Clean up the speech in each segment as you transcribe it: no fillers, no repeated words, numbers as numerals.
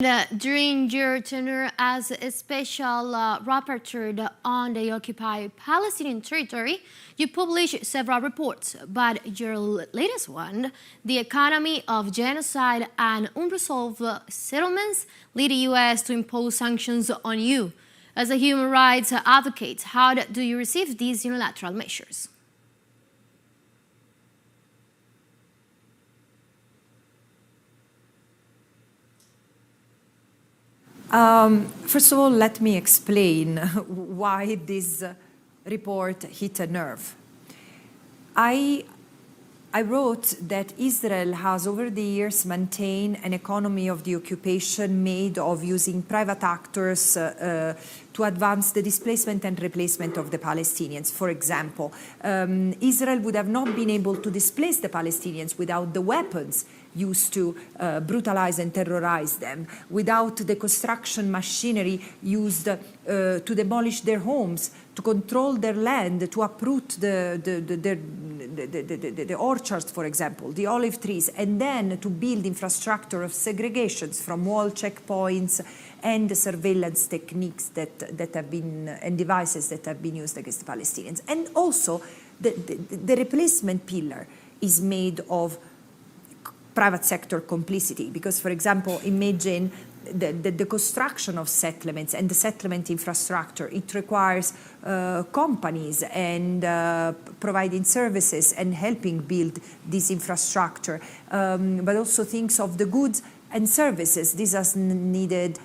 During your tenure as a special rapporteur on the occupied Palestinian territory, you published several reports, but your latest one, The Economy of Genocide and Unresolved Settlements, led the U.S. to impose sanctions on you. As a human rights advocate, how do you receive these unilateral measures? First of all, let me explain why this report hit a nerve. I wrote that Israel has over the years maintained an economy of the occupation made of using private actors to advance the displacement and replacement of the Palestinians. For example, Israel would have not been able to displace the Palestinians without the weapons used to brutalize and terrorize them, without the construction machinery used to demolish their homes, to control their land, to uproot the orchards, for example, the olive trees, and then to build infrastructure of segregations from wall checkpoints and the surveillance techniques that have been, and devices that have been used against the Palestinians. And also, the replacement pillar is made of private sector complicity, because, for example, imagine the construction of settlements and the settlement infrastructure. It requires companies and providing services and helping build this infrastructure, but also things of the goods and services. This has needed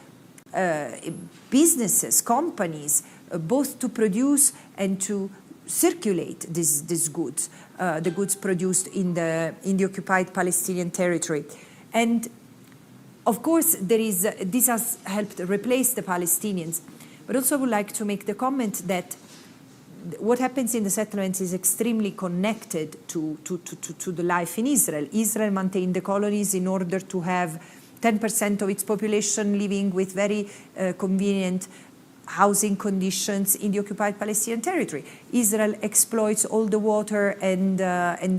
businesses, companies, both to produce and to circulate these goods, the goods produced in the occupied Palestinian territory. And of course, this has helped replace the Palestinians. But also I would like to make the comment that what happens in the settlements is extremely connected to the life in Israel. Israel maintained the colonies in order to have 10% of its population living with very convenient housing conditions in the occupied Palestinian territory. Israel exploits all the water and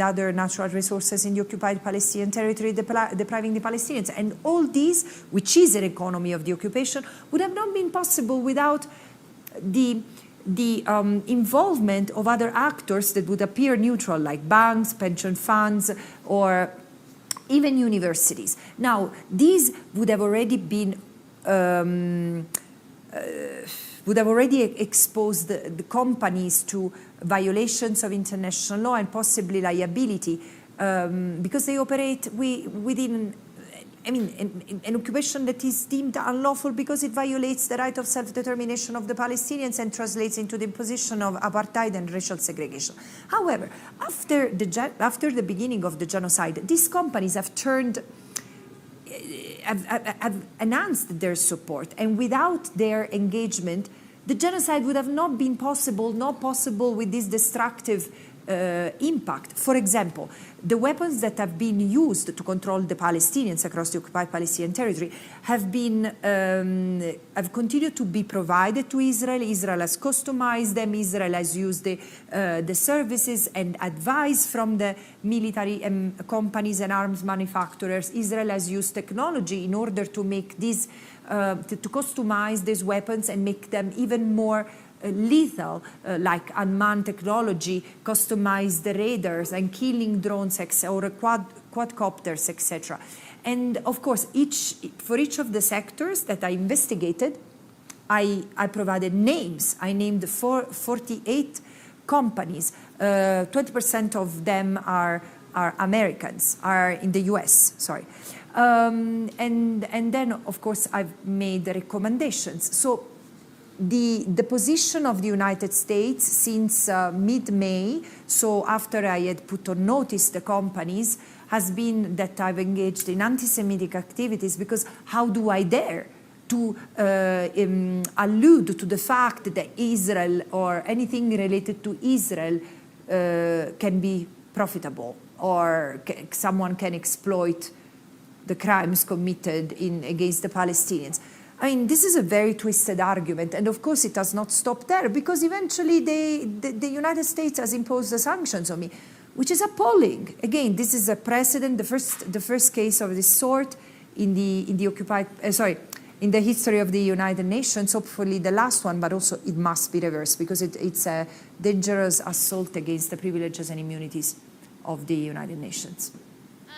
other natural resources in the occupied Palestinian territory, depriving the Palestinians. And all these, which is an economy of the occupation, would have not been possible without the involvement of other actors that would appear neutral, like banks, pension funds, or even universities. Now, these would have already been exposed the companies to violations of international law and possibly liability, because they operate within, an occupation that is deemed unlawful because it violates the right of self-determination of the Palestinians and translates into the imposition of apartheid and racial segregation. However, after the beginning of the genocide, these companies have announced their support, and without their engagement, the genocide would have not been possible, with this destructive impact. For example, the weapons that have been used to control the Palestinians across the occupied Palestinian territory have continued to be provided to Israel. Israel has customized them. Israel has used the services and advice from the military companies and arms manufacturers. Israel has used technology in order to make these, to customize these weapons and make them even more lethal, like unmanned technology, customized radars and killing drones, or quadcopters, etc. And of course, for each of the sectors that I investigated, I provided names. I named 48 companies. 20% of them are Americans, are in the US, sorry. And then, of course, I've made the recommendations. So the position of the United States since mid-May, so after I had put on notice the companies, has been that I've engaged in anti-Semitic activities, because how do I dare to allude to the fact that Israel or anything related to Israel can be profitable, or someone can exploit the crimes committed against the Palestinians. I mean, this is a very twisted argument, and of course it has not stopped there, because eventually the United States has imposed the sanctions on me, which is appalling. Again, this is a precedent, the first case of this sort in the occupied, in the history of the United Nations, hopefully the last one, but also it must be reversed because it's a dangerous assault against the privileges and immunities of the United Nations.